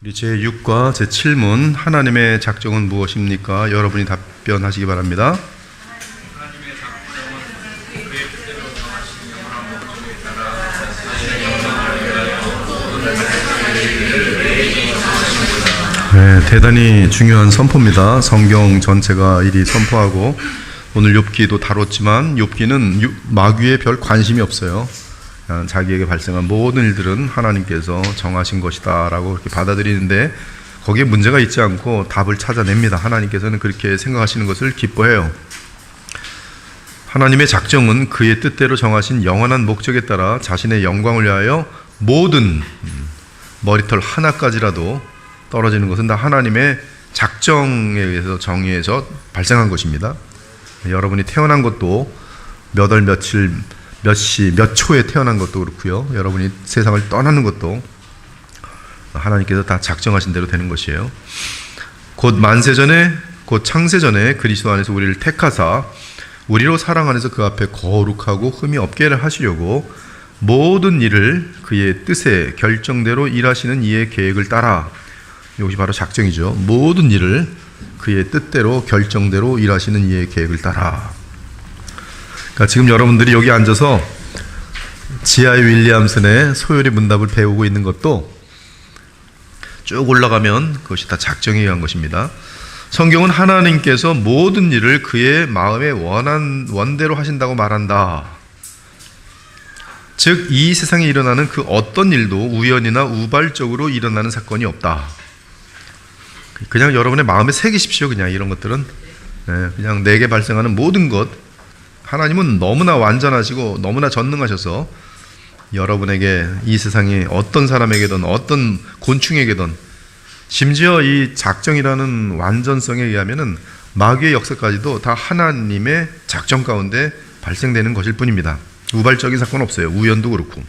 우리 제6과 제7문 하나님의 작정은 무엇입니까? 여러분이 답변하시기 바랍니다. 하나님의 작정은 그의 뜻대로 정하신 영원한 목적에 따라 네, 대단히 중요한 선포입니다. 성경 전체가 이리 선포하고 오늘 욥기도 다뤘지만 욥기는 마귀에 별 관심이 없어요. 자기에게 발생한 모든 일들은 하나님께서 정하신 것이다 라고 그렇게 받아들이는데 거기에 문제가 있지 않고 답을 찾아냅니다. 하나님께서는 그렇게 생각하시는 것을 기뻐해요. 하나님의 작정은 그의 뜻대로 정하신 영원한 목적에 따라 자신의 영광을 위하여 모든 머리털 하나까지라도 떨어지는 것은 다 하나님의 작정에 의해서 정의해서 발생한 것입니다. 여러분이 태어난 것도 몇 월 며칠 몇 시, 몇 초에 태어난 것도 그렇고요. 여러분이 세상을 떠나는 것도 하나님께서 다 작정하신 대로 되는 것이에요. 곧 만세전에, 곧 창세전에 그리스도 안에서 우리를 택하사 우리로 사랑 안에서 그 앞에 거룩하고 흠이 없게 하시려고 모든 일을 그의 뜻에 결정대로 일하시는 이의 계획을 따라, 이것이 바로 작정이죠. 모든 일을 그의 뜻대로 결정대로 일하시는 이의 계획을 따라. 지금 여러분들이 여기 앉아서 지하의 윌리엄슨의 소요리 문답을 배우고 있는 것도 쭉 올라가면 그것이 다 작정에 의한 것입니다. 성경은 하나님께서 모든 일을 그의 마음에 원한 원대로 하신다고 말한다. 즉 이 세상에 일어나는 그 어떤 일도 우연이나 우발적으로 일어나는 사건이 없다. 그냥 여러분의 마음에 새기십시오. 그냥 이런 것들은 그냥 내게 발생하는 모든 것, 하나님은 너무나 완전하시고 너무나 전능하셔서 여러분에게 이 세상에 어떤 사람에게든 어떤 곤충에게든 심지어 이 작정이라는 완전성에 의하면은 마귀의 역사까지도 다 하나님의 작정 가운데 발생되는 것일 뿐입니다. 우발적인 사건은 없어요. 우연도 그렇고.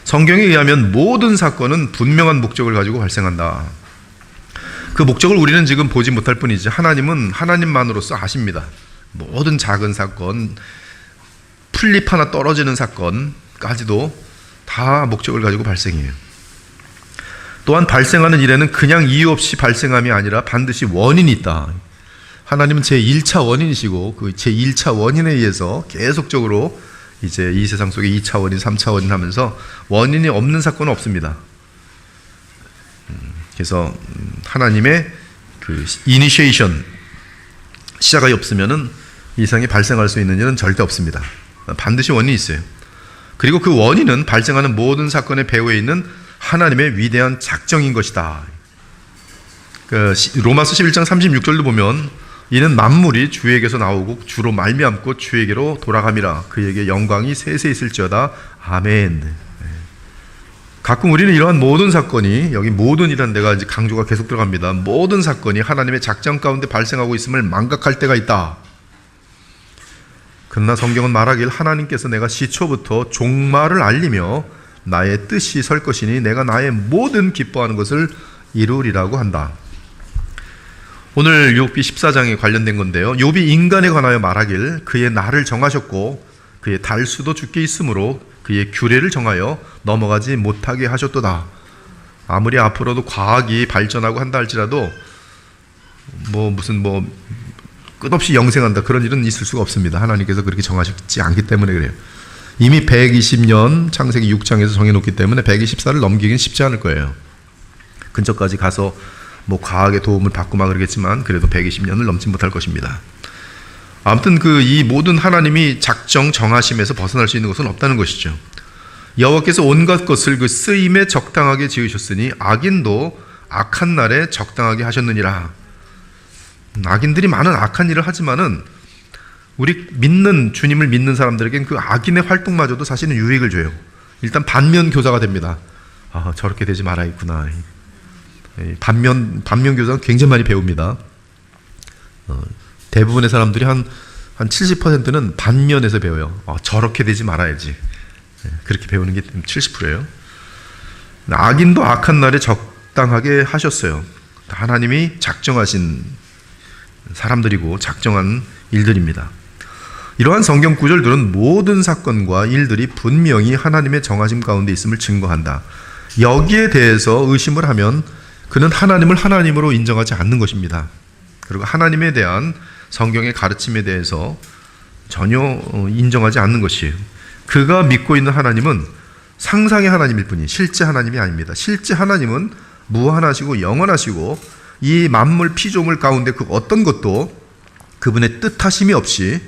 성경에 의하면 모든 사건은 분명한 목적을 가지고 발생한다. 그 목적을 우리는 지금 보지 못할 뿐이지 하나님은 하나님만으로서 아십니다. 모든 작은 사건, 풀잎 하나 떨어지는 사건까지도 다 목적을 가지고 발생해요. 또한 발생하는 일에는 그냥 이유 없이 발생함이 아니라 반드시 원인이 있다. 하나님은 제1차 원인이시고 그 제1차 원인에 의해서 계속적으로 이제 이 세상 속에 2차 원인, 3차 원인 하면서 원인이 없는 사건은 없습니다. 그래서 하나님의 그 이니시에이션, 시작이 없으면은 이 세상에 발생할 수 있는 일은 절대 없습니다. 반드시 원인이 있어요. 그리고 그 원인은 발생하는 모든 사건의 배후에 있는 하나님의 위대한 작정인 것이다. 로마서 11장 36절도 보면 이는 만물이 주에게서 나오고 주로 말미암고 주에게로 돌아감이라. 그에게 영광이 세세 있을지어다. 아멘. 가끔 우리는 이러한 모든 사건이, 여기 모든이라는 데가 이제 강조가 계속 들어갑니다. 모든 사건이 하나님의 작정 가운데 발생하고 있음을 망각할 때가 있다. 그러나 성경은 말하길 하나님께서 내가 시초부터 종말을 알리며 나의 뜻이 설 것이니 내가 나의 모든 기뻐하는 것을 이루리라고 한다. 오늘 욥기 14장에 관련된 건데요. 욥이 인간에 관하여 말하길 그의 날을 정하셨고 그의 달수도 주께 있으므로 그의 규례를 정하여 넘어가지 못하게 하셨도다. 아무리 앞으로도 과학이 발전하고 한다 할지라도 무슨 끝없이 영생한다 그런 일은 있을 수가 없습니다. 하나님께서 그렇게 정하셨지 않기 때문에 그래요. 이미 120년 창세기 6장에서 정해놓기 때문에 124를 넘기긴 쉽지 않을 거예요. 근처까지 가서 과학의 도움을 받고 막 그러겠지만 그래도 120년을 넘지 못할 것입니다. 아무튼 이 모든 하나님이 작정 정하심에서 벗어날 수 있는 것은 없다는 것이죠. 여호와께서 온갖 것을 그 쓰임에 적당하게 지으셨으니 악인도 악한 날에 적당하게 하셨느니라. 악인들이 많은 악한 일을 하지만은 우리 믿는 주님을 믿는 사람들에겐 그 악인의 활동마저도 사실은 유익을 줘요. 일단 반면 교사가 됩니다. 저렇게 되지 말아야겠구나. 반면 교사는 굉장히 많이 배웁니다. 대부분의 사람들이 한 70%는 반면에서 배워요. 저렇게 되지 말아야지. 그렇게 배우는 게 70%예요. 악인도 악한 날에 적당하게 하셨어요. 하나님이 작정하신 사람들이고 작정한 일들입니다. 이러한 성경 구절들은 모든 사건과 일들이 분명히 하나님의 정하심 가운데 있음을 증거한다. 여기에 대해서 의심을 하면 그는 하나님을 하나님으로 인정하지 않는 것입니다. 그리고 하나님에 대한 성경의 가르침에 대해서 전혀 인정하지 않는 것이에요. 그가 믿고 있는 하나님은 상상의 하나님일 뿐이 실제 하나님이 아닙니다. 실제 하나님은 무한하시고 영원하시고 이 만물 피조물 가운데 그 어떤 것도 그분의 뜻하심이 없이,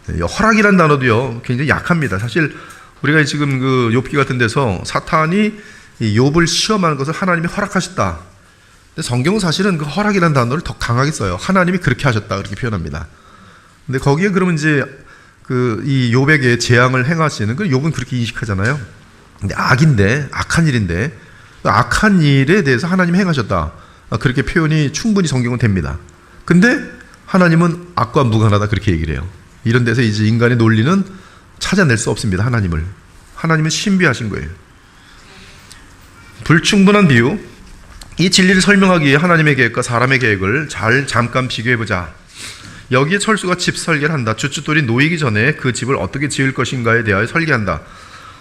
허락이란 단어도요 굉장히 약합니다. 사실 우리가 지금 그 욥기 같은 데서 사탄이 이 욥을 시험하는 것을 하나님이 허락하셨다. 근데 성경은 사실은 그 허락이라는 단어를 더 강하게 써요. 하나님이 그렇게 하셨다 그렇게 표현합니다. 근데 거기에 그러면 이제 그 이 욥에게 재앙을 행하시는 그 욥은 그렇게 인식하잖아요. 근데 악인데, 악한 일인데, 악한 일에 대해서 하나님이 행하셨다, 그렇게 표현이 충분히 성경은 됩니다. 근데 하나님은 악과 무관하다 그렇게 얘기를 해요. 이런 데서 이제 인간의 논리는 찾아낼 수 없습니다. 하나님은 신비하신 거예요. 불충분한 비유. 이 진리를 설명하기 위해 하나님의 계획과 사람의 계획을 잠깐 비교해보자. 여기에 철수가 집 설계를 한다. 쭈쭈돌이 놓이기 전에 그 집을 어떻게 지을 것인가에 대하여 설계한다.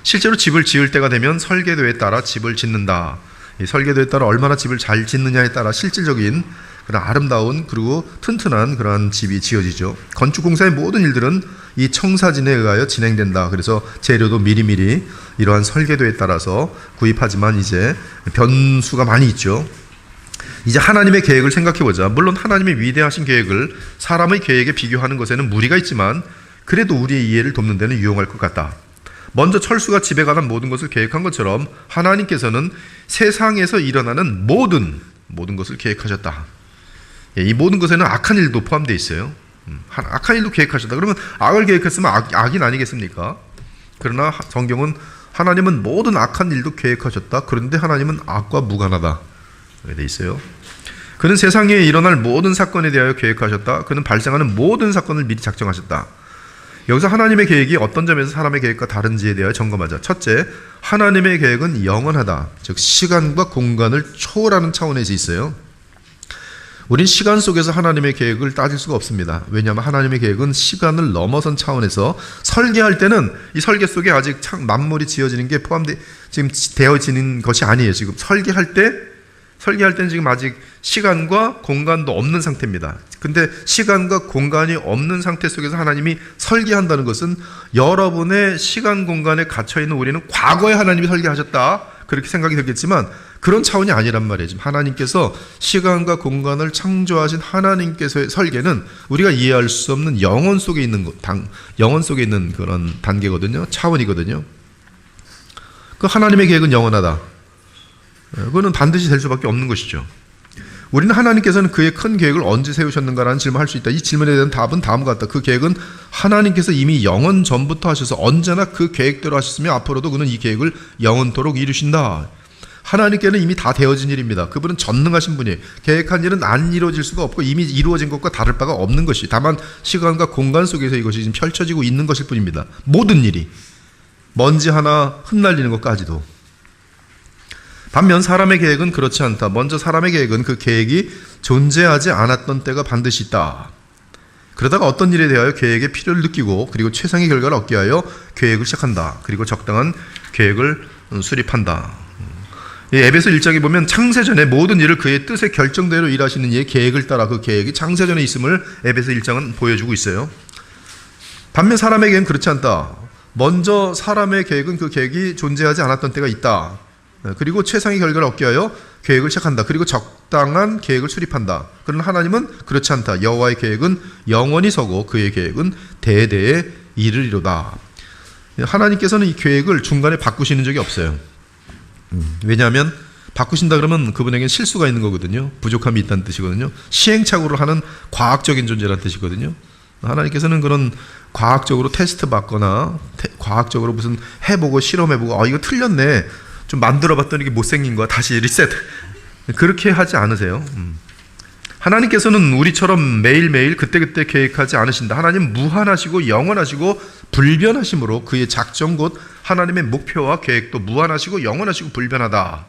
실제로 집을 지을 때가 되면 설계도에 따라 집을 짓는다. 이 설계도에 따라 얼마나 집을 잘 짓느냐에 따라 실질적인 그런 아름다운 그리고 튼튼한 그런 집이 지어지죠. 건축공사의 모든 일들은 이 청사진에 의하여 진행된다. 그래서 재료도 미리미리 이러한 설계도에 따라서 구입하지만 이제 변수가 많이 있죠. 이제 하나님의 계획을 생각해보자. 물론 하나님의 위대하신 계획을 사람의 계획에 비교하는 것에는 무리가 있지만 그래도 우리의 이해를 돕는 데는 유용할 것 같다. 먼저 철수가 집에 관한 모든 것을 계획한 것처럼 하나님께서는 세상에서 일어나는 모든 것을 계획하셨다. 이 모든 것에는 악한 일도 포함되어 있어요. 악한 일도 계획하셨다. 그러면 악을 계획했으면 악인 아니겠습니까? 그러나 성경은 하나님은 모든 악한 일도 계획하셨다. 그런데 하나님은 악과 무관하다. 이렇게 되어 있어요. 그는 세상에 일어날 모든 사건에 대하여 계획하셨다. 그는 발생하는 모든 사건을 미리 작정하셨다. 여기서 하나님의 계획이 어떤 점에서 사람의 계획과 다른지에 대하여 점검하자. 첫째, 하나님의 계획은 영원하다. 즉 시간과 공간을 초월하는 차원에서 있어요. 우린 시간 속에서 하나님의 계획을 따질 수가 없습니다. 왜냐하면 하나님의 계획은 시간을 넘어선 차원에서 설계할 때는 이 설계 속에 아직 만물이 지어지는 게 지금 되어지는 것이 아니에요. 지금 설계할 때는 지금 아직 시간과 공간도 없는 상태입니다. 근데 시간과 공간이 없는 상태 속에서 하나님이 설계한다는 것은 여러분의 시간 공간에 갇혀있는 우리는 과거에 하나님이 설계하셨다 그렇게 생각이 들겠지만 그런 차원이 아니란 말이에요. 지금 하나님께서 시간과 공간을 창조하신 하나님께서의 설계는 우리가 이해할 수 없는 영혼 속에 있는 그런 단계거든요. 차원이거든요. 그 하나님의 계획은 영원하다. 그거는 반드시 될 수밖에 없는 것이죠. 우리는 하나님께서는 그의 큰 계획을 언제 세우셨는가라는 질문을 할 수 있다. 이 질문에 대한 답은 다음과 같다. 그 계획은 하나님께서 이미 영원 전부터 하셔서 언제나 그 계획대로 하셨으며 앞으로도 그는 이 계획을 영원토록 이루신다. 하나님께는 이미 다 되어진 일입니다. 그분은 전능하신 분이에요. 계획한 일은 안 이루어질 수가 없고 이미 이루어진 것과 다를 바가 없는 것이, 다만 시간과 공간 속에서 이것이 지금 펼쳐지고 있는 것일 뿐입니다. 모든 일이, 먼지 하나 흩날리는 것까지도. 반면 사람의 계획은 그렇지 않다. 먼저 사람의 계획은 그 계획이 존재하지 않았던 때가 반드시 있다. 그러다가 어떤 일에 대하여 계획의 필요를 느끼고 그리고 최상의 결과를 얻기 위하여 계획을 시작한다. 그리고 적당한 계획을 수립한다. 에베소 1장에 보면 창세전에 모든 일을 그의 뜻의 결정대로 일하시는 이의 계획을 따라 그 계획이 창세전에 있음을 에베소 1장은 보여주고 있어요. 반면 사람의 계획은 그렇지 않다. 먼저 사람의 계획은 그 계획이 존재하지 않았던 때가 있다. 그리고 최상의 결과를 얻기 위하여 계획을 시작한다. 그리고 적당한 계획을 수립한다. 그러나 하나님은 그렇지 않다. 여호와의 계획은 영원히 서고 그의 계획은 대대에 이르리로다. 하나님께서는 이 계획을 중간에 바꾸시는 적이 없어요. 왜냐하면 바꾸신다 그러면 그분에게는 실수가 있는 거거든요. 부족함이 있다는 뜻이거든요. 시행착오를 하는 과학적인 존재라는 뜻이거든요. 하나님께서는 그런 과학적으로 테스트 받거나 과학적으로 무슨 해보고 실험해보고 이거 틀렸네, 좀 만들어봤더니 이게 못생긴 거야, 다시 리셋, 그렇게 하지 않으세요. 하나님께서는 우리처럼 매일매일 그때그때 계획하지 않으신다. 하나님 무한하시고 영원하시고 불변하심으로 그의 작정 곧 하나님의 목표와 계획도 무한하시고 영원하시고 불변하다.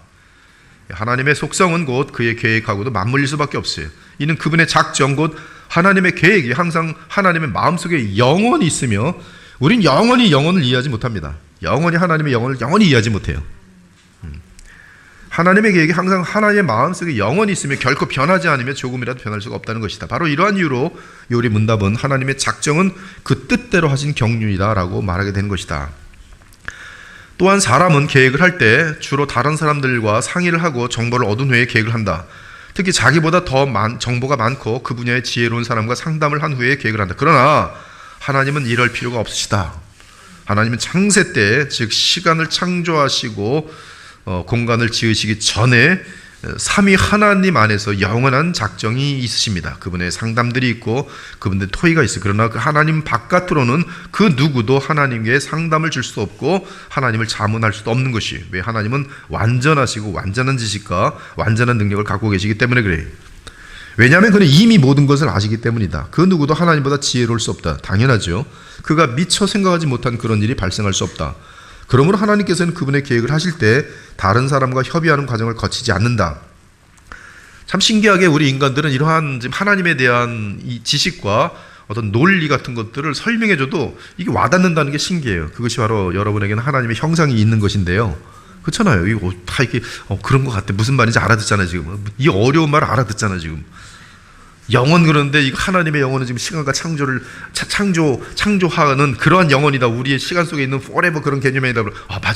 하나님의 속성은 곧 그의 계획하고도 맞물릴 수밖에 없어요. 이는 그분의 작정 곧 하나님의 계획이 항상 하나님의 마음속에 영원히 있으며 우린 영원히 영혼을 이해하지 못합니다. 영원히 하나님의 영혼을 영원히 이해하지 못해요. 하나님의 계획이 항상 하나님의 마음속에 영원히 있으며 결코 변하지 않으며 조금이라도 변할 수가 없다는 것이다. 바로 이러한 이유로 요리 문답은 하나님의 작정은 그 뜻대로 하신 경륜이다라고 말하게 되는 것이다. 또한 사람은 계획을 할 때 주로 다른 사람들과 상의를 하고 정보를 얻은 후에 계획을 한다. 특히 자기보다 더 정보가 많고 그 분야의 지혜로운 사람과 상담을 한 후에 계획을 한다. 그러나 하나님은 이럴 필요가 없으시다. 하나님은 창세 때, 즉 시간을 창조하시고 공간을 지으시기 전에 삼위 하나님 안에서 영원한 작정이 있으십니다. 그분의 상담들이 있고 그분의 토의가 있어요. 그러나 그 하나님 바깥으로는 그 누구도 하나님께 상담을 줄 수 없고 하나님을 자문할 수도 없는 것이, 왜? 하나님은 완전하시고 완전한 지식과 완전한 능력을 갖고 계시기 때문에 그래요. 왜냐하면 그는 이미 모든 것을 아시기 때문이다. 그 누구도 하나님보다 지혜로울 수 없다. 당연하죠. 그가 미처 생각하지 못한 그런 일이 발생할 수 없다. 그러므로 하나님께서는 그분의 계획을 하실 때 다른 사람과 협의하는 과정을 거치지 않는다. 참 신기하게 우리 인간들은 이러한 하나님에 대한 이 지식과 어떤 논리 같은 것들을 설명해줘도 이게 와닿는다는 게 신기해요. 그것이 바로 여러분에게는 하나님의 형상이 있는 것인데요. 그렇잖아요. 이거 다 이렇게 그런 것 같아. 무슨 말인지 알아듣잖아요. 지금 이 어려운 말을 알아듣잖아요. 지금 영원, 그런데 이 하나님의 영혼은 지금 시간과 창조하는 그러한 영혼이다. 우리의 시간 속에 있는 forever 그런 개념이다.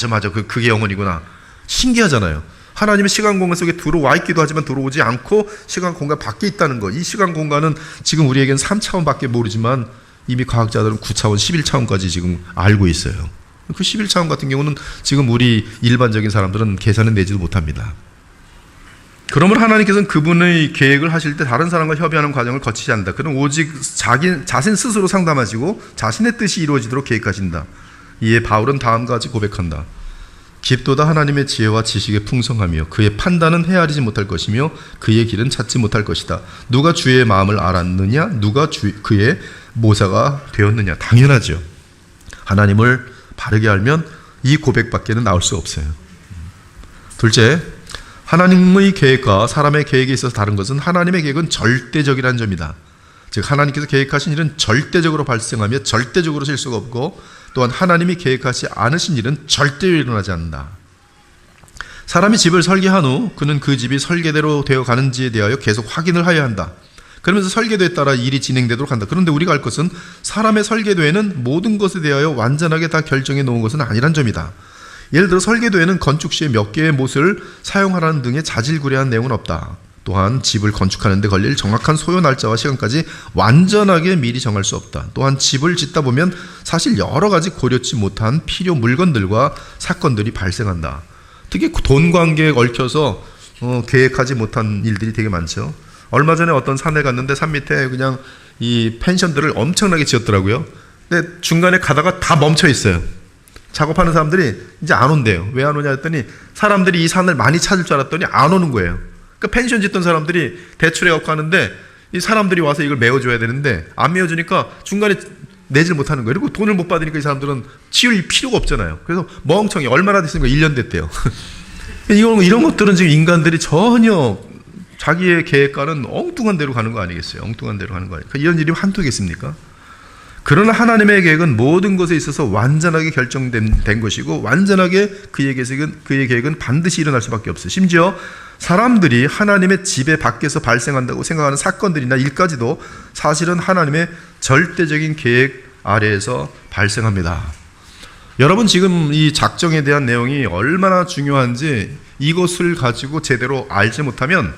맞아. 그게 영혼이구나. 신기하잖아요. 하나님의 시간 공간 속에 들어와 있기도 하지만 들어오지 않고 시간 공간 밖에 있다는 것. 이 시간 공간은 지금 우리에겐 3차원밖에 모르지만 이미 과학자들은 9차원, 11차원까지 지금 알고 있어요. 그 11차원 같은 경우는 지금 우리 일반적인 사람들은 계산을 내지도 못합니다. 그러므로 하나님께서는 그분의 계획을 하실 때 다른 사람과 협의하는 과정을 거치지 않는다. 그는 오직 자신 스스로 상담하시고 자신의 뜻이 이루어지도록 계획하신다. 이에 바울은 다음과 같이 고백한다. 깊도다 하나님의 지혜와 지식의 풍성하며 그의 판단은 헤아리지 못할 것이며 그의 길은 찾지 못할 것이다. 누가 주의 마음을 알았느냐? 누가 그의 모사가 되었느냐? 당연하죠. 하나님을 바르게 알면 이 고백밖에는 나올 수 없어요. 둘째, 하나님의 계획과 사람의 계획에 있어서 다른 것은 하나님의 계획은 절대적이라는 점이다. 즉 하나님께서 계획하신 일은 절대적으로 발생하며 절대적으로 실수가 없고, 또한 하나님이 계획하지 않으신 일은 절대로 일어나지 않는다. 사람이 집을 설계한 후 그는 그 집이 설계대로 되어 가는지에 대하여 계속 확인을 하여야 한다. 그러면서 설계도에 따라 일이 진행되도록 한다. 그런데 우리가 알 것은 사람의 설계도에는 모든 것에 대하여 완전하게 다 결정해 놓은 것은 아니란 점이다. 예를 들어 설계도에는 건축 시에 몇 개의 못을 사용하라는 등의 자질구레한 내용은 없다. 또한 집을 건축하는 데 걸릴 정확한 소요 날짜와 시간까지 완전하게 미리 정할 수 없다. 또한 집을 짓다 보면 사실 여러 가지 고려치 못한 필요 물건들과 사건들이 발생한다. 특히 돈 관계에 얽혀서 계획하지 못한 일들이 되게 많죠. 얼마 전에 어떤 산에 갔는데 산 밑에 그냥 이 펜션들을 엄청나게 지었더라고요. 근데 중간에 가다가 다 멈춰 있어요. 작업하는 사람들이 이제 안 온대요. 왜 안 오냐 했더니 사람들이 이 산을 많이 찾을 줄 알았더니 안 오는 거예요. 그러니까 펜션 짓던 사람들이 대출해갖고 하는데 이 사람들이 와서 이걸 메워줘야 되는데 안 메워주니까 중간에 내질 못하는 거예요. 그리고 돈을 못 받으니까 이 사람들은 치울 필요가 없잖아요. 그래서 멍청이 얼마나 됐으니까 1년 됐대요. 이런 것들은 지금 인간들이 전혀 자기의 계획과는 엉뚱한 대로 가는 거 아니겠어요? 엉뚱한 대로 가는 거 아니겠어요? 이런 일이 한두 개겠습니까? 그러나 하나님의 계획은 모든 것에 있어서 완전하게 결정된 것이고 완전하게 그의 계획은 반드시 일어날 수밖에 없어요. 심지어 사람들이 하나님의 지배 밖에서 발생한다고 생각하는 사건들이나 일까지도 사실은 하나님의 절대적인 계획 아래에서 발생합니다. 여러분 지금 이 작정에 대한 내용이 얼마나 중요한지 이것을 가지고 제대로 알지 못하면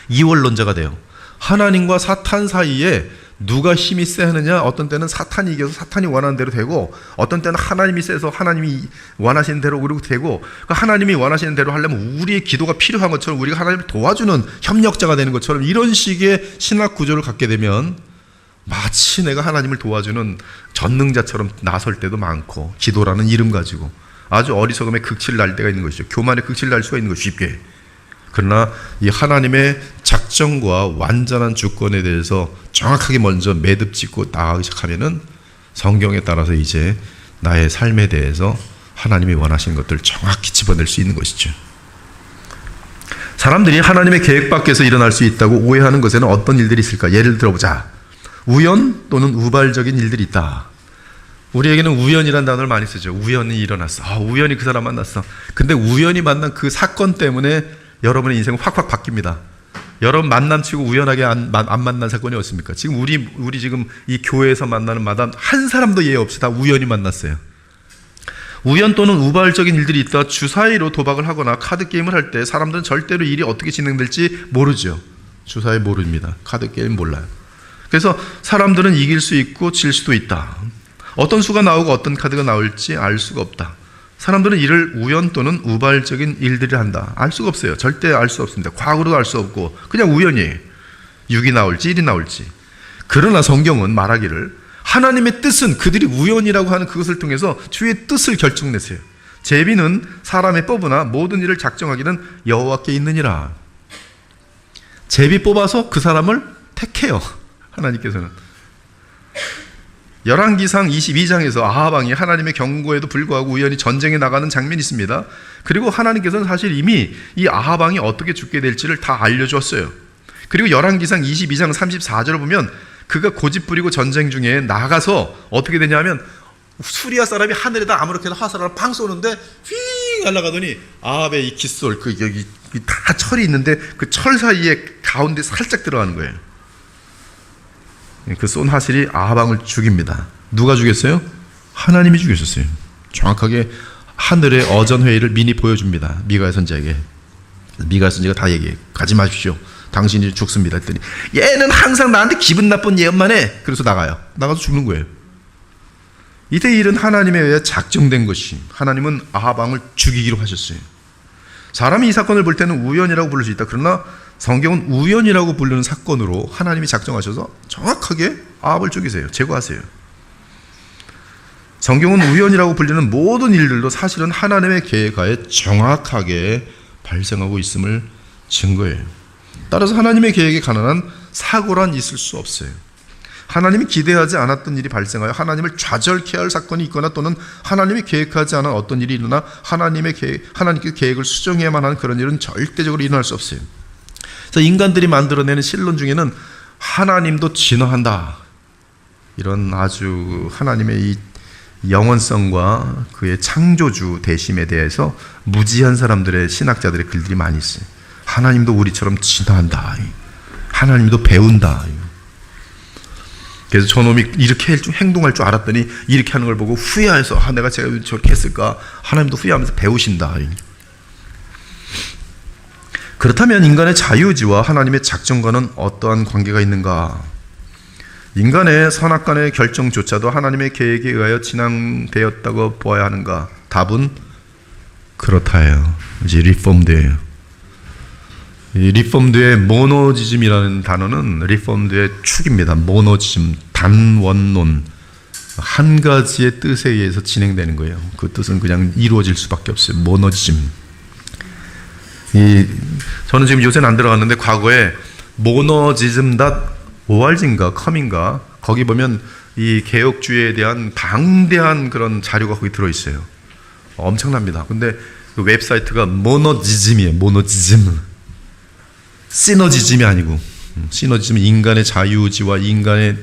이원론자가 돼요. 하나님과 사탄 사이에 누가 힘이 세느냐, 어떤 때는 사탄이 이겨서 사탄이 원하는 대로 되고 어떤 때는 하나님이 세서 하나님이 원하시는 대로 그리고 되고, 하나님이 원하시는 대로 하려면 우리의 기도가 필요한 것처럼 우리가 하나님을 도와주는 협력자가 되는 것처럼 이런 식의 신학 구조를 갖게 되면 마치 내가 하나님을 도와주는 전능자처럼 나설 때도 많고, 기도라는 이름 가지고 아주 어리석음의 극치를 날 때가 있는 것이죠. 교만의 극치를 날 수가 있는 것이 쉽게. 그러나 이 하나님의 작정과 완전한 주권에 대해서 정확하게 먼저 매듭 짓고 나가기 시작하면은 성경에 따라서 이제 나의 삶에 대해서 하나님이 원하시는 것들을 정확히 집어낼 수 있는 것이죠. 사람들이 하나님의 계획 밖에서 일어날 수 있다고 오해하는 것에는 어떤 일들이 있을까? 예를 들어보자. 우연 또는 우발적인 일들이 있다. 우리에게는 우연이라는 단어를 많이 쓰죠. 우연히 일어났어. 우연히 그 사람 만났어. 근데 우연히 만난 그 사건 때문에 여러분의 인생은 확확 바뀝니다. 여러분 만남치고 우연하게 안 만난 사건이 없습니까? 지금 우리 지금 이 교회에서 만나는 마담 한 사람도 예외 없이 다 우연히 만났어요. 우연 또는 우발적인 일들이 있다 주사위로 도박을 하거나 카드 게임을 할 때 사람들은 절대로 일이 어떻게 진행될지 모르죠. 주사위 모릅니다. 카드 게임 몰라요. 그래서 사람들은 이길 수 있고 질 수도 있다. 어떤 수가 나오고 어떤 카드가 나올지 알 수가 없다. 사람들은 이를 우연 또는 우발적인 일들을 한다. 알 수가 없어요. 절대 알 수 없습니다. 과거로도 알 수 없고 그냥 우연이에요. 6이 나올지 1이 나올지. 그러나 성경은 말하기를 하나님의 뜻은 그들이 우연이라고 하는 그것을 통해서 주의 뜻을 결정내세요. 제비는 사람의 뽑으나 모든 일을 작정하기는 여호와께 있느니라. 제비 뽑아서 그 사람을 택해요. 하나님께서는. 열왕기상 22장에서 아합 왕이 하나님의 경고에도 불구하고 우연히 전쟁에 나가는 장면이 있습니다. 그리고 하나님께서는 사실 이미 이 아합 왕이 어떻게 죽게 될지를 다 알려주었어요. 그리고 열왕기상 22장 34절을 보면 그가 고집 부리고 전쟁 중에 나가서 어떻게 되냐면 수리아 사람이 하늘에다 아무렇게나 화살을 팡 쏘는데 휘 날아가더니 아합의 이 깃솔 여기 다 철이 있는데 그 철 사이에 가운데 살짝 들어가는 거예요. 그 쏜 화살이 아합 왕을 죽입니다. 누가 죽였어요? 하나님이 죽였었어요. 정확하게 하늘의 어전회의를 미리 보여줍니다. 미가야 선지자에게. 미가야 선지자가 다 얘기해. 가지 마십시오. 당신이 죽습니다. 했더니 얘는 항상 나한테 기분 나쁜 예언만 해. 그래서 나가서 죽는 거예요. 이때 일은 하나님에 의해 작정된 것이 하나님은 아합 왕을 죽이기로 하셨어요. 사람이 이 사건을 볼 때는 우연이라고 부를 수 있다. 그러나 성경은 우연이라고 부르는 사건으로 하나님이 작정하셔서 정확하게 아합을 죽이세요. 제거하세요. 성경은 우연이라고 불리는 모든 일들도 사실은 하나님의 계획하에 정확하게 발생하고 있음을 증거해요. 따라서 하나님의 계획에 관한 사고란 있을 수 없어요. 하나님이 기대하지 않았던 일이 발생하여 하나님을 좌절케 할 사건이 있거나 또는 하나님이 계획하지 않은 어떤 일이 일어나 하나님께 계획을 수정해야만 하는 그런 일은 절대적으로 일어날 수 없어요. 그래서 인간들이 만들어내는 신론 중에는 하나님도 진화한다. 이런 아주 하나님의 이 영원성과 그의 창조주 되심에 대해서 무지한 사람들의 신학자들의 글들이 많이 있어요. 하나님도 우리처럼 진화한다. 하나님도 배운다. 그래서 저놈이 이렇게 행동할 줄 알았더니 이렇게 하는 걸 보고 후회해서 내가 제가 저렇게 했을까? 하나님도 후회하면서 배우신다. 그렇다면 인간의 자유의지와 하나님의 작정과는 어떠한 관계가 있는가? 인간의 선악간의 결정조차도 하나님의 계획에 의하여 진행되었다고 보아야 하는가? 답은 그렇다예요. 이제 리폼드예요. 이 리폼드의 모노지즘이라는 단어는 리폼드의 축입니다. 모노지즘, 단원론, 한 가지의 뜻에 의해서 진행되는 거예요. 그 뜻은 그냥 이루어질 수밖에 없어요. 모노지즘. 저는 지금 요새는 안 들어갔는데 과거에 monogism.org인가 com인가 거기 보면 이 개혁주의에 대한 방대한 그런 자료가 거기 들어있어요. 엄청납니다. 근데 그 웹사이트가 모노지즘이에요. 모노지즘. 시너지즘이 아니고 시너지즘은 인간의 자유의지와 인간의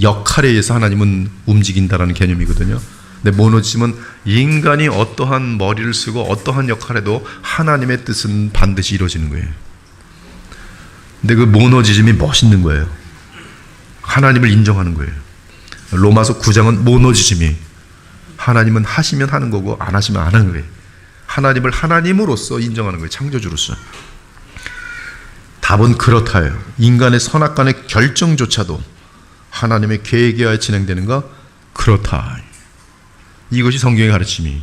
역할에 의해서 하나님은 움직인다라는 개념이거든요. 근데 모노지즘은 인간이 어떠한 머리를 쓰고 어떠한 역할을 해도 하나님의 뜻은 반드시 이루어지는 거예요. 근데 그 모노지즘이 멋있는 거예요. 하나님을 인정하는 거예요. 로마서 9장은 모노지즘이 하나님은 하시면 하는 거고 안 하시면 안 하는 거예요. 하나님을 하나님으로서 인정하는 거예요. 창조주로서. 답은 그렇다예요. 인간의 선악간의 결정조차도 하나님의 계획에 의해 진행되는가? 그렇다. 이것이 성경의 가르침이.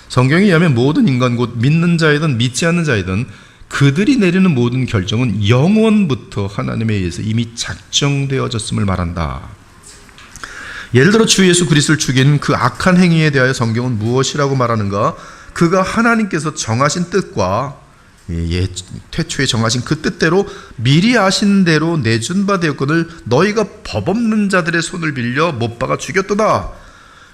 성경에 의하면 모든 인간 곧 믿는 자이든 믿지 않는 자이든 그들이 내리는 모든 결정은 영원부터 하나님에 의해서 이미 작정되어졌음을 말한다. 예를 들어 주 예수 그리스도를 죽인 그 악한 행위에 대하여 성경은 무엇이라고 말하는가? 그가 하나님께서 정하신 뜻과 태초에 정하신 그 뜻대로 미리 아신 대로 내준 바 되었거늘 너희가 법 없는 자들의 손을 빌려 못 박아 죽였도다.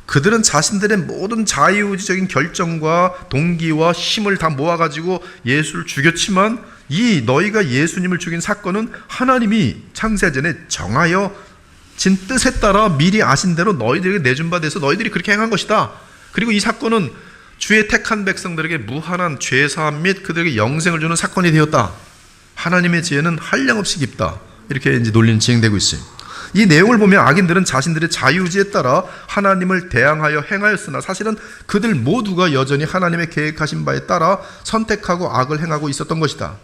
그들은 자신들의 모든 자유의지적인 결정과 동기와 힘을 다 모아가지고 예수를 죽였지만 이 너희가 예수님을 죽인 사건은 하나님이 창세 전에 정하여 뜻에 따라 미리 아신 대로 너희들에게 내준 바 돼서 너희들이 그렇게 행한 것이다. 그리고 이 사건은 주의 택한 백성들에게 무한한 죄사함 및 그들에게 영생을 주는 사건이 되었다. 하나님의 지혜는 한량없이 깊다. 이렇게 이제 논리는 진행되고 있어요. 이 내용을 보면 악인들은 자신들의 자유의지에 따라 하나님을 대항하여 행하였으나 사실은 그들 모두가 여전히 하나님의 계획하신 바에 따라 선택하고 악을 행하고 있었던 것이다.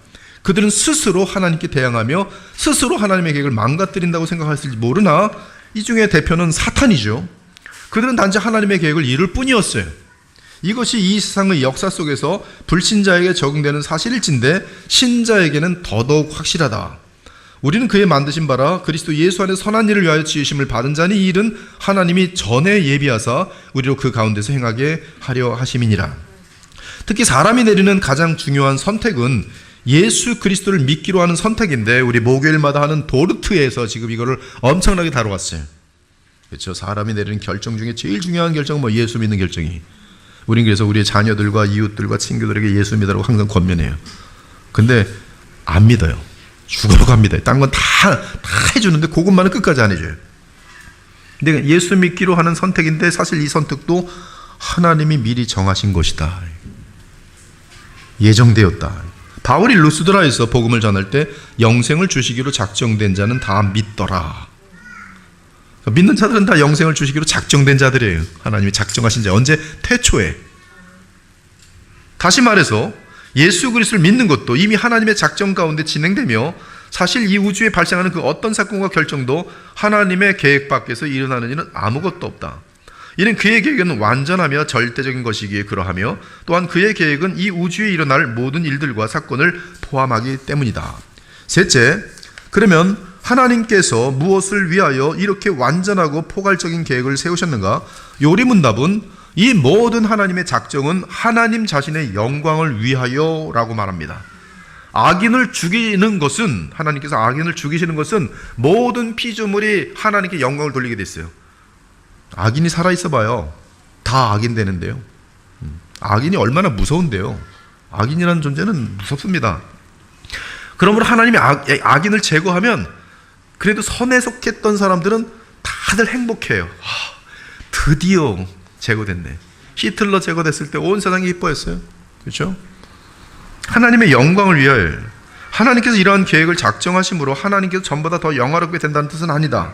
그들은 스스로 하나님께 대항하며 스스로 하나님의 계획을 망가뜨린다고 생각했을지 모르나 이 중에 대표는 사탄이죠. 그들은 단지 하나님의 계획을 이룰 뿐이었어요. 이것이 이 세상의 역사 속에서 불신자에게 적용되는 사실일진데 신자에게는 더더욱 확실하다. 우리는 그의 만드신 바라 그리스도 예수 안에 선한 일을 위하여 지으심을 받은 자니 이 일은 하나님이 전에 예비하사 우리로 그 가운데서 행하게 하려 하심이니라. 특히 사람이 내리는 가장 중요한 선택은 예수 그리스도를 믿기로 하는 선택인데 우리 목요일마다 하는 도르트에서 지금 이거를 엄청나게 다뤄왔어요. 그렇죠? 사람이 내리는 결정 중에 제일 중요한 결정은 예수 믿는 결정이. 우린 그래서 우리의 자녀들과 이웃들과 친구들에게 예수 믿으라고 항상 권면해요. 근데 안 믿어요. 죽어갑니다. 딴 건 다 해주는데 그것만은 끝까지 안 해줘요. 근데 예수 믿기로 하는 선택인데 사실 이 선택도 하나님이 미리 정하신 것이다. 예정되었다. 바울이 루스드라에서 복음을 전할 때 영생을 주시기로 작정된 자는 다 믿더라. 믿는 자들은 다 영생을 주시기로 작정된 자들이에요. 하나님이 작정하신 자. 언제? 태초에. 다시 말해서 예수 그리스도를 믿는 것도 이미 하나님의 작정 가운데 진행되며 사실 이 우주에 발생하는 그 어떤 사건과 결정도 하나님의 계획 밖에서 일어나는 일은 아무것도 없다. 이는 그의 계획은 완전하며 절대적인 것이기에 그러하며 또한 그의 계획은 이 우주에 일어날 모든 일들과 사건을 포함하기 때문이다. 셋째, 그러면 하나님께서 무엇을 위하여 이렇게 완전하고 포괄적인 계획을 세우셨는가? 요리문답은 이 모든 하나님의 작정은 하나님 자신의 영광을 위하여 라고 말합니다. 악인을 죽이는 것은, 하나님께서 악인을 죽이시는 것은 모든 피조물이 하나님께 영광을 돌리게 됐어요. 악인이 살아있어 봐요. 다 악인 되는데요. 악인이 얼마나 무서운데요. 악인이라는 존재는 무섭습니다. 그러므로 하나님이 악인을 제거하면 그래도 선에 속했던 사람들은 다들 행복해요. 드디어 제거됐네. 히틀러 제거됐을 때 온 세상이 기뻐했어요. 그렇죠? 하나님의 영광을 위하여 하나님께서 이러한 계획을 작정하심으로 하나님께서 전보다 더 영화롭게 된다는 뜻은 아니다.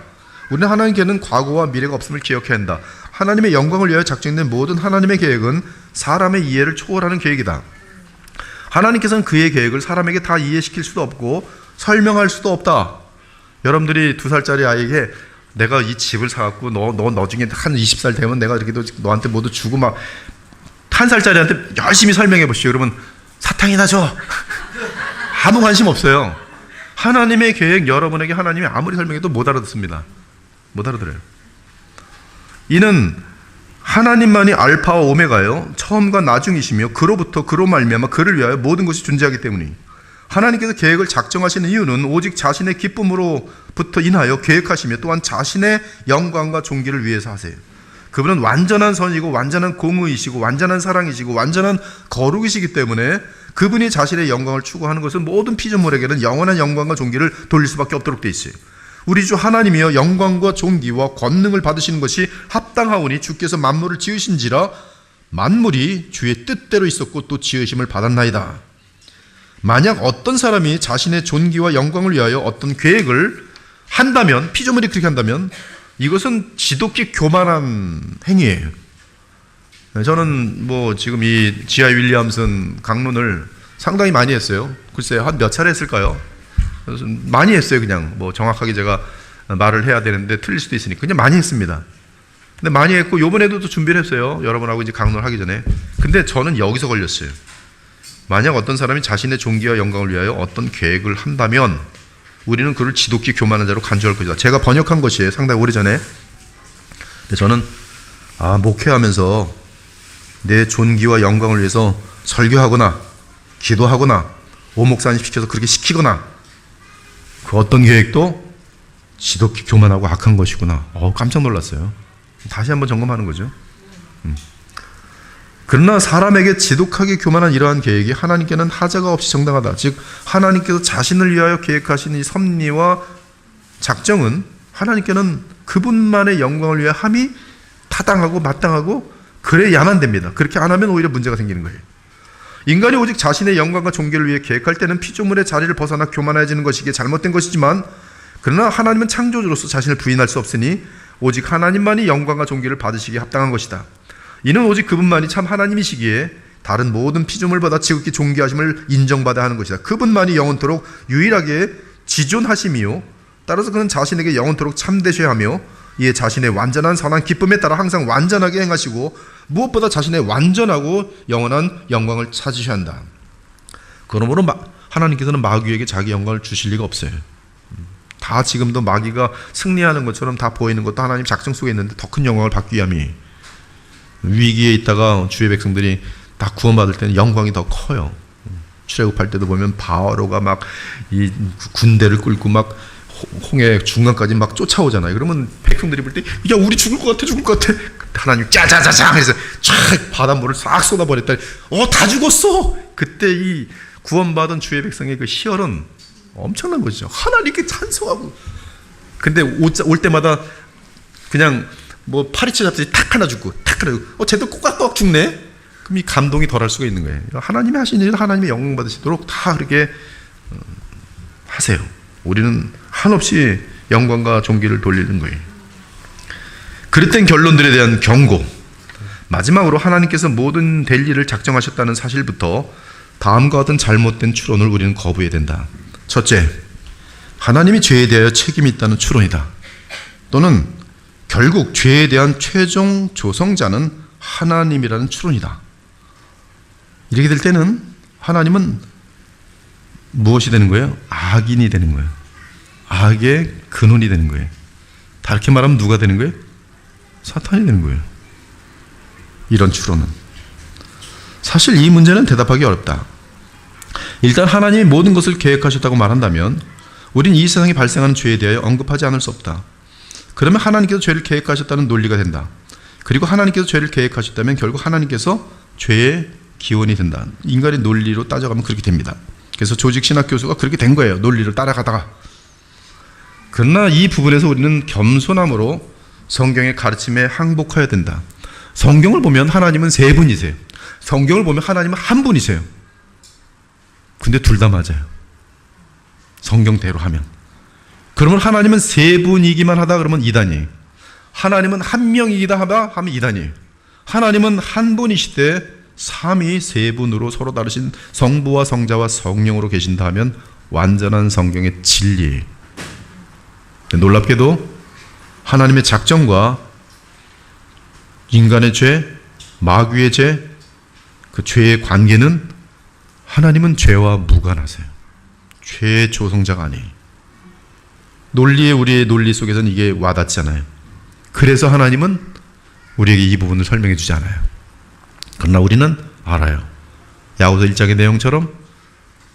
우리는 하나님께는 과거와 미래가 없음을 기억해야 한다. 하나님의 영광을 위하여 작정된 모든 하나님의 계획은 사람의 이해를 초월하는 계획이다. 하나님께서는 그의 계획을 사람에게 다 이해시킬 수도 없고 설명할 수도 없다. 여러분들이 2살짜리 아이에게 내가 이 집을 사갖고 너 중에 한 20살 되면 내가 이렇게 너한테 모두 주고 막 1살짜리한테 열심히 설명해 보시죠. 여러분 사탕이나 줘. 아무 관심 없어요. 하나님의 계획 여러분에게 하나님이 아무리 설명해도 못 알아듣습니다. 못 알아들어요. 이는 하나님만이 알파와 오메가요 처음과 나중이시며 그로부터 그로 말미암아 그를 위하여 모든 것이 존재하기 때문이니 하나님께서 계획을 작정하시는 이유는 오직 자신의 기쁨으로부터 인하여 계획하시며 또한 자신의 영광과 존귀를 위해서 하세요. 그분은 완전한 선이고 완전한 공의이시고 완전한 사랑이시고 완전한 거룩이시기 때문에 그분이 자신의 영광을 추구하는 것은 모든 피조물에게는 영원한 영광과 존귀를 돌릴 수밖에 없도록 되어 있어요. 우리 주 하나님이여 영광과 존귀와 권능을 받으시는 것이 합당하오니 주께서 만물을 지으신지라 만물이 주의 뜻대로 있었고 또 지으심을 받았나이다. 만약 어떤 사람이 자신의 존귀와 영광을 위하여 어떤 계획을 한다면, 피조물이 그렇게 한다면 이것은 지독히 교만한 행위예요. 저는 지금 이 지아 윌리엄슨 강론을 상당히 많이 했어요. 글쎄요, 한 몇 차례 했을까요? 많이 했어요. 그냥 정확하게 제가 말을 해야 되는데 틀릴 수도 있으니까 그냥 많이 했습니다. 근데 많이 했고 요번에도 또 준비를 했어요. 여러분하고 이제 강론을 하기 전에. 근데 저는 여기서 걸렸어요. 만약 어떤 사람이 자신의 존귀와 영광을 위하여 어떤 계획을 한다면 우리는 그를 지독히 교만한 자로 간주할 것이다. 제가 번역한 것이에요. 상당히 오래전에. 근데 저는 목회하면서 내 존귀와 영광을 위해서 설교하거나 기도하거나 오목산입시켜서 그렇게 시키거나 그 어떤 계획도 지독히 교만하고 악한 것이구나. 깜짝 놀랐어요. 다시 한번 점검하는 거죠. 그러나 사람에게 지독하게 교만한 이러한 계획이 하나님께는 하자가 없이 정당하다. 즉 하나님께서 자신을 위하여 계획하신 이 섭리와 작정은 하나님께는 그분만의 영광을 위해 함이 타당하고 마땅하고 그래야만 됩니다. 그렇게 안 하면 오히려 문제가 생기는 거예요. 인간이 오직 자신의 영광과 존귀를 위해 계획할 때는 피조물의 자리를 벗어나 교만해지는 것이기에 잘못된 것이지만, 그러나 하나님은 창조주로서 자신을 부인할 수 없으니 오직 하나님만이 영광과 존귀를 받으시기에 합당한 것이다. 이는 오직 그분만이 참 하나님이시기에 다른 모든 피조물보다 지극히 존귀하심을 인정받아야 하는 것이다. 그분만이 영원토록 유일하게 지존하심이요, 따라서 그는 자신에게 영원토록 참되셔야 하며 이에 자신의 완전한 선한 기쁨에 따라 항상 완전하게 행하시고 무엇보다 자신의 완전하고 영원한 영광을 찾으셔야 한다. 그러므로 하나님께서는 마귀에게 자기 영광을 주실 리가 없어요. 다 지금도 마귀가 승리하는 것처럼 다 보이는 것도 하나님 작정 속에 있는데 더 큰 영광을 받기 위함이, 위기에 있다가 주의 백성들이 다 구원받을 때는 영광이 더 커요. 출애굽할 때도 보면 바로가 막 이 군대를 끌고 막 홍해 중간까지 막 쫓아오잖아요. 그러면 백성들이 볼 때, 야, 우리 죽을 것 같아. 하나님 짜자자자 해서 촥 바닷물을 싹 쏟아버렸다. 다 죽었어. 그때 이 구원받은 주의 백성의 그 희열은 엄청난 것이죠. 하나님께 찬송하고. 근데 올 때마다 그냥 뭐 파리채 잡듯이 탁 하나 죽고 탁 하나 죽고, 쟤도 꼬깍꼬깍 죽네. 그럼 이 감동이 덜할 수가 있는 거예요. 하나님이 하신 일을 하나님의 영광 받으시도록 다 그렇게 하세요. 우리는 한없이 영광과 존귀를 돌리는 거예요. 그릇된 결론들에 대한 경고. 마지막으로 하나님께서 모든 될 일을 작정하셨다는 사실부터 다음과 같은 잘못된 추론을 우리는 거부해야 된다. 첫째, 하나님이 죄에 대하여 책임이 있다는 추론이다. 또는 결국 죄에 대한 최종 조성자는 하나님이라는 추론이다. 이렇게 될 때는 하나님은 무엇이 되는 거예요? 악인이 되는 거예요. 악의 근원이 되는 거예요. 다르게 말하면 누가 되는 거예요? 사탄이 되는 거예요. 이런 추론은. 사실 이 문제는 대답하기 어렵다. 일단 하나님이 모든 것을 계획하셨다고 말한다면 우린 이 세상에 발생하는 죄에 대하여 언급하지 않을 수 없다. 그러면 하나님께서 죄를 계획하셨다는 논리가 된다. 그리고 하나님께서 죄를 계획하셨다면 결국 하나님께서 죄의 기원이 된다. 인간의 논리로 따져가면 그렇게 됩니다. 그래서 조직 신학 교수가 그렇게 된 거예요. 논리를 따라가다가. 그러나 이 부분에서 우리는 겸손함으로 성경의 가르침에 항복해야 된다. 성경을 보면 하나님은 세 분이세요. 성경을 보면 하나님은 한 분이세요. 근데 둘 다 맞아요. 성경대로 하면. 그러면 하나님은 세 분이기만 하다 그러면 이단이에요. 하나님은 한 명이기다 하면 이단이에요. 하나님은 한 분이시되 삼위 세 분으로 서로 다르신 성부와 성자와 성령으로 계신다 하면 완전한 성경의 진리예요. 놀랍게도 하나님의 작정과 인간의 죄, 마귀의 죄, 그 죄의 관계는 하나님은 죄와 무관하세요. 죄의 조성자가 아니에요. 우리의 논리 속에서는 이게 와닿잖아요. 그래서 하나님은 우리에게 이 부분을 설명해 주지 않아요. 그러나 우리는 알아요. 야고보서 1장의 내용처럼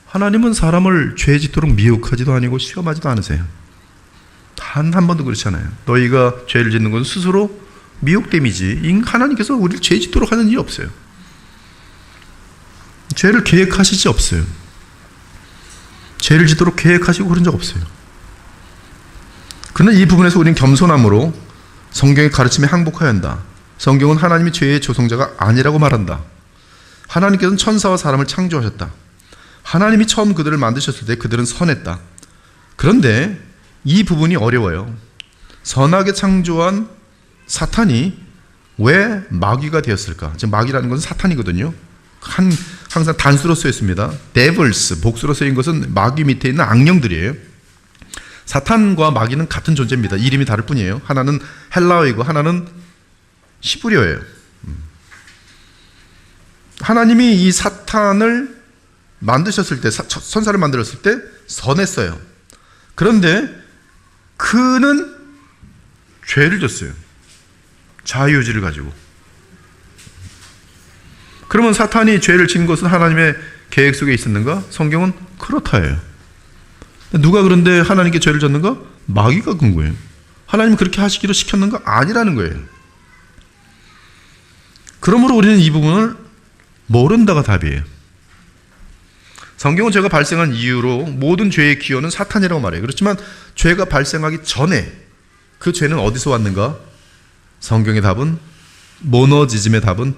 하나님은 사람을 죄 짓도록 미혹하지도 아니고 시험하지도 않으세요. 단 한 번도 그렇지 않아요. 너희가 죄를 짓는 것은 스스로 미혹됨이지 하나님께서 우리를 죄 짓도록 하는 일이 없어요. 죄를 계획하시지 없어요. 죄를 짓도록 계획하시고 그런 적 없어요. 그러나 이 부분에서 우리는 겸손함으로 성경의 가르침에 항복해야 한다. 성경은 하나님이 죄의 조성자가 아니라고 말한다. 하나님께서는 천사와 사람을 창조하셨다. 하나님이 처음 그들을 만드셨을 때 그들은 선했다. 그런데 이 부분이 어려워요. 선하게 창조한 사탄이 왜 마귀가 되었을까? 지금 마귀라는 것은 사탄이거든요. 항상 단수로 쓰여 있습니다. devils, 복수로 쓰인 것은 마귀 밑에 있는 악령들이에요. 사탄과 마귀는 같은 존재입니다. 이름이 다를 뿐이에요. 하나는 헬라어이고 하나는 히브리어예요. 하나님이 이 사탄을 만드셨을 때, 천사를 만들었을 때 선했어요. 그런데 그는 죄를 졌어요. 자유의지를 가지고. 그러면 사탄이 죄를 진 것은 하나님의 계획 속에 있었는가? 성경은 그렇다예요. 누가 그런데 하나님께 죄를 졌는가? 마귀가 근 거예요. 하나님은 그렇게 하시기로 시켰는가? 아니라는 거예요. 그러므로 우리는 이 부분을 모른다가 답이에요. 성경은 죄가 발생한 이유로 모든 죄의 기원은 사탄이라고 말해요. 그렇지만 죄가 발생하기 전에 그 죄는 어디서 왔는가? 성경의 답은, 모노지즘의 답은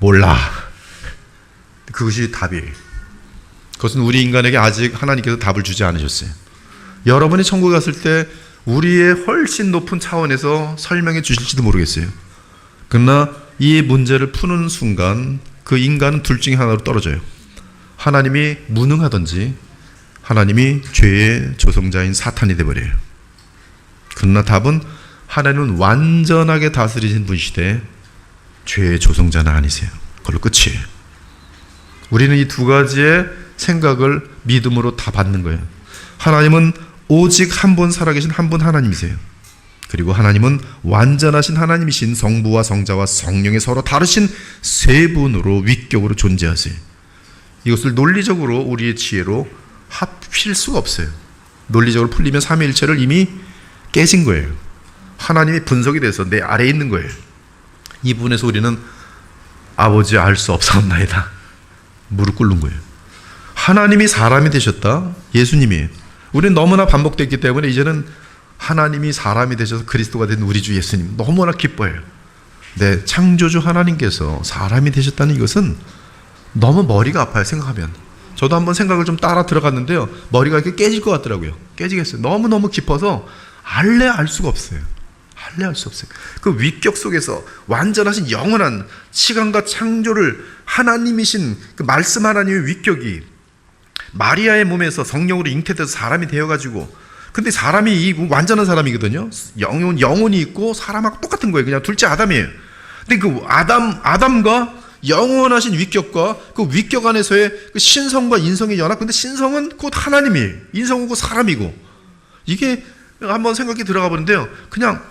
몰라. 그것이 답이에요. 그것은 우리 인간에게 아직 하나님께서 답을 주지 않으셨어요. 여러분이 천국에 갔을 때 우리의 훨씬 높은 차원에서 설명해 주실지도 모르겠어요. 그러나 이 문제를 푸는 순간 그 인간은 둘 중에 하나로 떨어져요. 하나님이 무능하든지 하나님이 죄의 조성자인 사탄이 되어버려요. 그러나 답은 하나님은 완전하게 다스리신 분이시되 죄의 조성자는 아니세요. 그걸로 끝이에요. 우리는 이 두 가지의 생각을 믿음으로 다 받는 거예요. 하나님은 오직 한 분 살아계신 한 분 하나님이세요. 그리고 하나님은 완전하신 하나님이신 성부와 성자와 성령의 서로 다르신 세 분으로 위격으로 존재하세요. 이것을 논리적으로 우리의 지혜로 합칠 수가 없어요. 논리적으로 풀리면 삼위일체를 이미 깨진 거예요. 하나님이 분석이 돼서 내 아래에 있는 거예요. 이 부분에서 우리는 아버지 알 수 없사옵나이다 무릎 꿇는 거예요. 하나님이 사람이 되셨다. 예수님이. 우리는 너무나 반복됐기 때문에 이제는 하나님이 사람이 되셔서 그리스도가 된 우리 주 예수님 너무나 기뻐해요. 네, 창조주 하나님께서 사람이 되셨다는 이것은 너무 머리가 아파요. 생각하면. 저도 한번 생각을 좀 따라 들어갔는데요, 머리가 이렇게 깨질 것 같더라고요. 깨지겠어요. 너무너무 깊어서 알래 알 수가 없어요. 알래 알 수 없어요. 그 위격 속에서 완전하신 영원한 시간과 창조를 하나님이신 그 말씀 하나님의 위격이 마리아의 몸에서 성령으로 잉태돼서 사람이 되어가지고, 근데 사람이 이 완전한 사람이거든요. 영혼이 있고 사람하고 똑같은 거예요. 그냥 둘째 아담이에요. 근데 그 아담과 영원하신 위격과 그 위격 안에서의 그 신성과 인성의 연합. 근데 신성은 곧 하나님이에요. 인성은 곧 사람이고. 이게 한번 생각이 들어가 보는데요. 그냥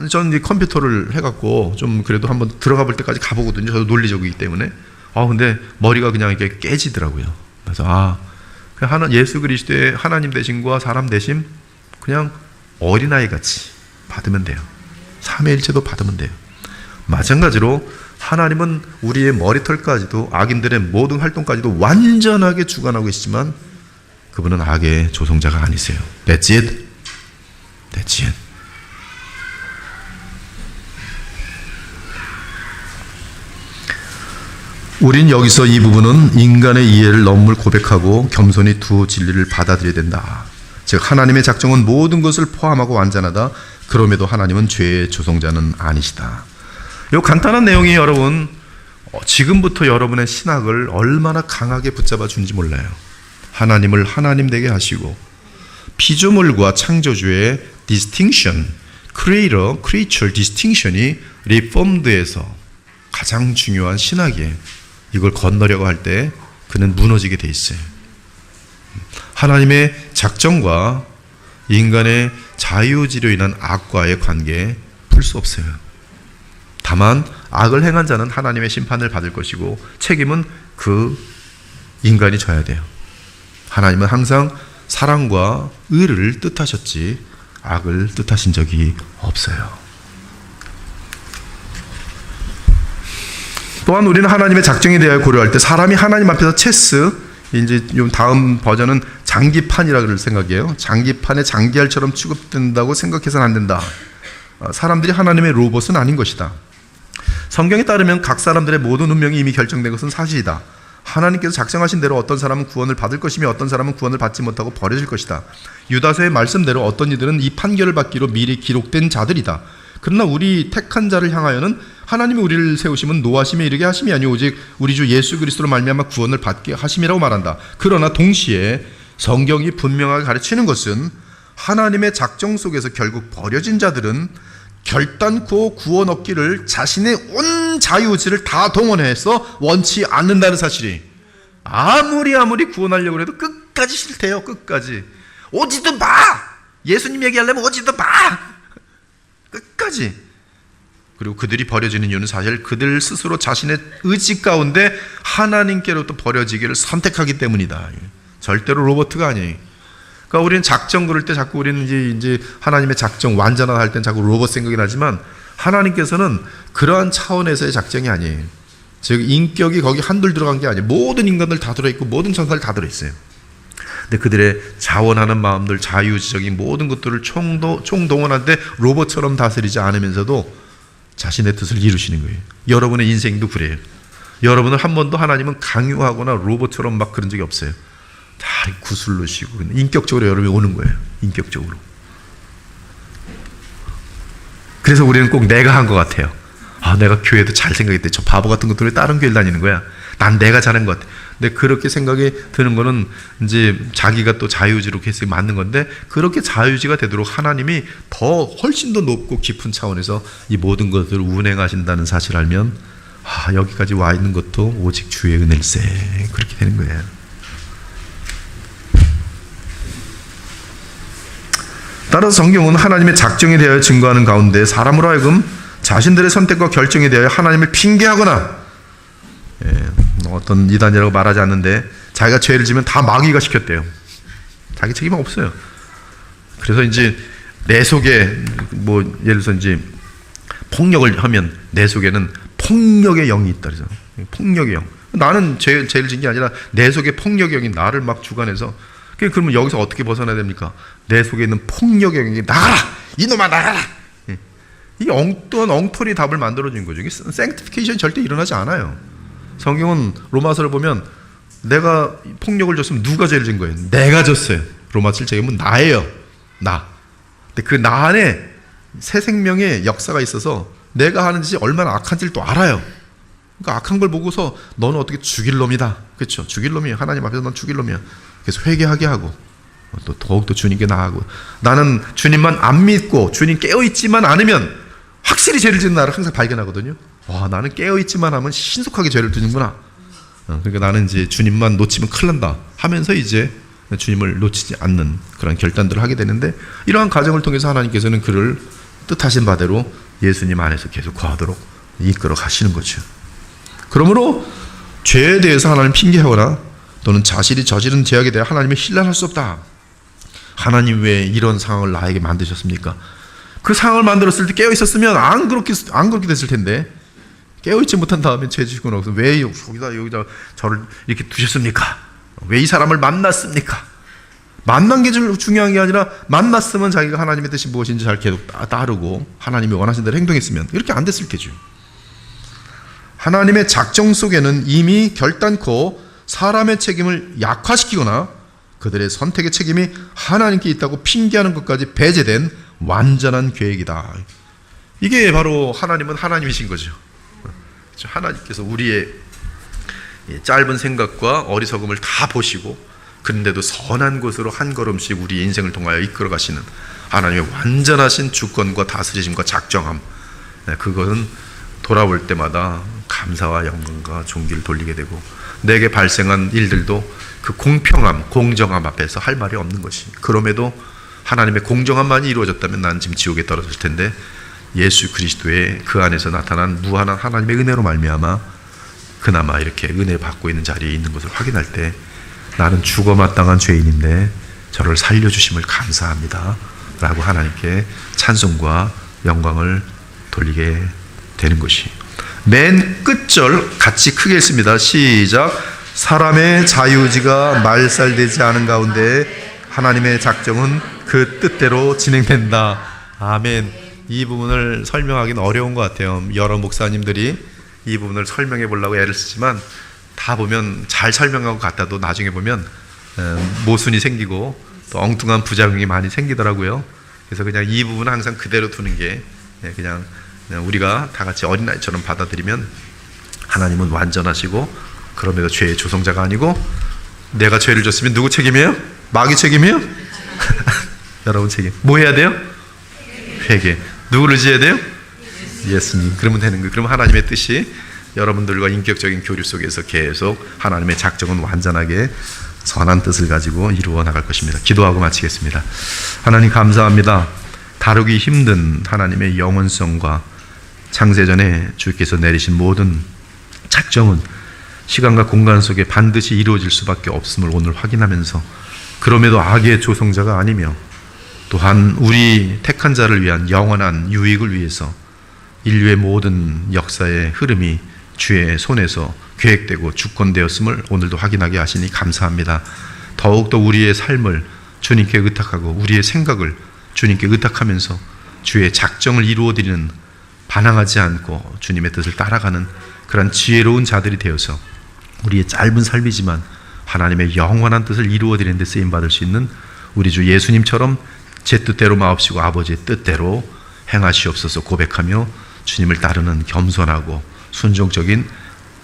저는 이제 컴퓨터를 해갖고 좀 그래도 한번 들어가 볼 때까지 가보거든요. 저도 논리적이기 때문에. 근데 머리가 그냥 이렇게 깨지더라고요. 그래서 예수 그리스도의 하나님 되심과 사람 되심 그냥 어린아이 같이 받으면 돼요. 삼위일체도 받으면 돼요. 마찬가지로 하나님은 우리의 머리털까지도, 악인들의 모든 활동까지도 완전하게 주관하고 계시지만 그분은 악의 조성자가 아니세요. That's it. That's it. 우린 여기서 이 부분은 인간의 이해를 너무 고백하고 겸손히 두 진리를 받아들여야 된다. 즉 하나님의 작정은 모든 것을 포함하고 완전하다. 그럼에도 하나님은 죄의 조성자는 아니시다. 이 간단한 내용이 여러분 지금부터 여러분의 신학을 얼마나 강하게 붙잡아 주는지 몰라요. 하나님을 하나님 되게 하시고 피조물과 창조주의 distinction, creator, creature distinction이 리폼드에서 가장 중요한 신학이에요. 이걸 건너려고 할 때 그는 무너지게 돼 있어요. 하나님의 작정과 인간의 자유지로 인한 악과의 관계 풀 수 없어요. 다만 악을 행한 자는 하나님의 심판을 받을 것이고 책임은 그 인간이 져야 돼요. 하나님은 항상 사랑과 의를 뜻하셨지 악을 뜻하신 적이 없어요. 또한 우리는 하나님의 작정에 대하여 고려할 때 사람이 하나님 앞에서 체스, 이제 다음 버전은 장기판이라고 생각해요. 장기판에 장기알처럼 취급된다고 생각해서는 안 된다. 사람들이 하나님의 로봇은 아닌 것이다. 성경에 따르면 각 사람들의 모든 운명이 이미 결정된 것은 사실이다. 하나님께서 작정하신 대로 어떤 사람은 구원을 받을 것이며 어떤 사람은 구원을 받지 못하고 버려질 것이다. 유다서의 말씀대로 어떤 이들은 이 판결을 받기로 미리 기록된 자들이다. 그러나 우리 택한 자를 향하여는 하나님이 우리를 세우심은 노하심에 이르게 하심이 아니오 오직 우리 주 예수 그리스도로 말미암아 구원을 받게 하심이라고 말한다. 그러나 동시에 성경이 분명하게 가르치는 것은 하나님의 작정 속에서 결국 버려진 자들은 결단코 구원 얻기를 자신의 온 자유의지를 다 동원해서 원치 않는다는 사실이, 아무리 구원하려고 해도 끝까지 싫대요. 끝까지. 오지도 마! 예수님 얘기하려면 오지도 마! 끝까지. 그리고 그들이 버려지는 이유는 사실 그들 스스로 자신의 의지 가운데 하나님께로부터 버려지기를 선택하기 때문이다. 절대로 로버트가 아니에요. 그러니까 우리는 작정 그럴 때 자꾸 우리는 이제 하나님의 작정 완전하다 할 땐 자꾸 로봇 생각이 나지만 하나님께서는 그러한 차원에서의 작정이 아니에요. 즉 인격이 거기 한둘 들어간 게 아니에요. 모든 인간들 다 들어있고 모든 천사들 다 들어있어요. 근데 그들의 자원하는 마음들, 자유주의적인 모든 것들을 총동원하는데 로봇처럼 다스리지 않으면서도 자신의 뜻을 이루시는 거예요. 여러분의 인생도 그래요. 여러분을 한 번도 하나님은 강요하거나 로봇처럼 막 그런 적이 없어요. 다 구슬로시고 인격적으로 여러분이 오는 거예요. 인격적으로. 그래서 우리는 꼭 내가 한 것 같아요. 내가 교회도 잘 생각했대. 저 바보 같은 것들 왜 다른 교회를 다니는 거야? 난 내가 잘한 것 같아. 근데 그렇게 생각이 드는 거는 이제 자기가 또 자유주의로 계속 맞는 건데, 그렇게 자유주의가 되도록 하나님이 더 훨씬 더 높고 깊은 차원에서 이 모든 것들을 운행하신다는 사실을 알면 여기까지 와 있는 것도 오직 주의 은혜일세. 그렇게 되는 거예요. 따라서 성경은 하나님의 작정에 대하여 증거하는 가운데 사람으로 하여금 자신들의 선택과 결정에 대하여 하나님을 핑계하거나, 어떤 이단이라고 말하지 않는데 자기가 죄를 지면 다 마귀가 시켰대요. 자기 책임은 없어요. 그래서 이제 내 속에 예를 들어서 이제 폭력을 하면 내 속에는 폭력의 영이 있다 그래서 폭력의 영. 나는 죄를 진 게 아니라 내 속에 폭력의 영이 나를 막 주관해서. 그러면 여기서 어떻게 벗어나야 됩니까? 내 속에 있는 폭력의 영이 나가라! 이놈아 나가라! 이 엉터리 답을 만들어준 거죠. 이게 생티피케이션이 절대 일어나지 않아요. 성경은 로마서를 보면 내가 폭력을 줬으면 누가 죄를 진 거예요? 내가 줬어요. 로마서 7장에 보면 나예요. 나. 근데 그 나 안에 새 생명의 역사가 있어서 내가 하는 짓이 얼마나 악한지를 또 알아요. 그러니까 악한 걸 보고서 너는 어떻게 죽일 놈이다. 그렇죠? 죽일 놈이야. 하나님 앞에서 넌 죽일 놈이야. 그래서 회개하게 하고 또 더욱더 주님께 나아가고, 나는 주님만 안 믿고 주님 깨어있지만 않으면 확실히 죄를 짓는 나를 항상 발견하거든요. 나는 깨어있지만 하면 신속하게 죄를 짓는구나. 그러니까 나는 이제 주님만 놓치면 큰일 난다 하면서 이제 주님을 놓치지 않는 그런 결단들을 하게 되는데, 이러한 과정을 통해서 하나님께서는 그를 뜻하신 바대로 예수님 안에서 계속 거하도록 이끌어 가시는 거죠. 그러므로 죄에 대해서 하나님 핑계하거나 또는 자신이 저지른 죄악에 대해 하나님을 신뢰할 수 없다. 하나님 왜 이런 상황을 나에게 만드셨습니까? 그 상황을 만들었을 때 깨어있었으면 안 그렇게 됐을 텐데, 깨어있지 못한 다음에 죄 지고 나서 왜 여기다 저를 이렇게 두셨습니까? 왜 이 사람을 만났습니까? 만난 게 중요한 게 아니라 만났으면 자기가 하나님의 뜻이 무엇인지 잘 계속 따르고 하나님이 원하신 대로 행동했으면 이렇게 안 됐을 테죠. 하나님의 작정 속에는 이미 결단코 사람의 책임을 약화시키거나 그들의 선택의 책임이 하나님께 있다고 핑계하는 것까지 배제된 완전한 계획이다. 이게 바로 하나님은 하나님이신 거죠. 하나님께서 우리의 짧은 생각과 어리석음을 다 보시고 그런데도 선한 곳으로 한 걸음씩 우리 인생을 통하여 이끌어 가시는 하나님의 완전하신 주권과 다스리심과 작정함, 그것은 돌아올 때마다 감사와 영광과 존귀를 돌리게 되고, 내게 발생한 일들도 그 공평함, 공정함 앞에서 할 말이 없는 것이, 그럼에도 하나님의 공정함만이 이루어졌다면 난 지금 지옥에 떨어졌을 텐데, 예수 그리스도의 그 안에서 나타난 무한한 하나님의 은혜로 말미암아 그나마 이렇게 은혜 받고 있는 자리에 있는 것을 확인할 때, 나는 죽어 마땅한 죄인인데 저를 살려주심을 감사합니다 라고 하나님께 찬송과 영광을 돌리게 되는 것이, 맨 끝절 같이 크게 읽습니다. 시작. 사람의 자유의지가 말살되지 않은 가운데 하나님의 작정은 그 뜻대로 진행된다. 아멘. 이 부분을 설명하기는 어려운 것 같아요. 여러 목사님들이 이 부분을 설명해 보려고 애를 쓰지만 다 보면 잘 설명하고 같아도 나중에 보면 모순이 생기고 또 엉뚱한 부작용이 많이 생기더라고요. 그래서 그냥 이 부분은 항상 그대로 두는 게, 그냥 우리가 다 같이 어린아이처럼 받아들이면 하나님은 완전하시고 그럼에도 죄의 조성자가 아니고, 내가 죄를 졌으면 누구 책임이에요? 마귀 책임이에요? 여러분 책임. 뭐 해야 돼요? 회개. 누구를 지어야 돼요? 예수님. 그러면 되는 거예요. 그럼 하나님의 뜻이 여러분들과 인격적인 교류 속에서 계속 하나님의 작정은 완전하게 선한 뜻을 가지고 이루어 나갈 것입니다. 기도하고 마치겠습니다. 하나님 감사합니다. 다루기 힘든 하나님의 영원성과 창세전에 주께서 내리신 모든 작정은 시간과 공간 속에 반드시 이루어질 수밖에 없음을 오늘 확인하면서, 그럼에도 악의 조성자가 아니며 또한 우리 택한 자를 위한 영원한 유익을 위해서 인류의 모든 역사의 흐름이 주의 손에서 계획되고 주권되었음을 오늘도 확인하게 하시니 감사합니다. 더욱더 우리의 삶을 주님께 의탁하고 우리의 생각을 주님께 의탁하면서 주의 작정을 이루어드리는, 반항하지 않고 주님의 뜻을 따라가는 그런 지혜로운 자들이 되어서 우리의 짧은 삶이지만 하나님의 영원한 뜻을 이루어드리는 데 쓰임받을 수 있는 우리 주 예수님처럼 제 뜻대로 마옵시고 아버지의 뜻대로 행하시옵소서 고백하며 주님을 따르는 겸손하고 순종적인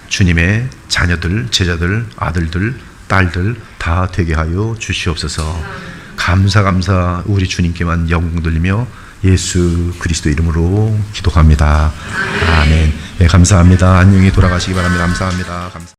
주님의 자녀들, 제자들, 아들들, 딸들 다 되게 하여 주시옵소서. 감사 우리 주님께만 영광 돌리며 예수 그리스도 이름으로 기도합니다. 아멘. 네, 감사합니다. 안녕히 돌아가시기 바랍니다. 감사합니다.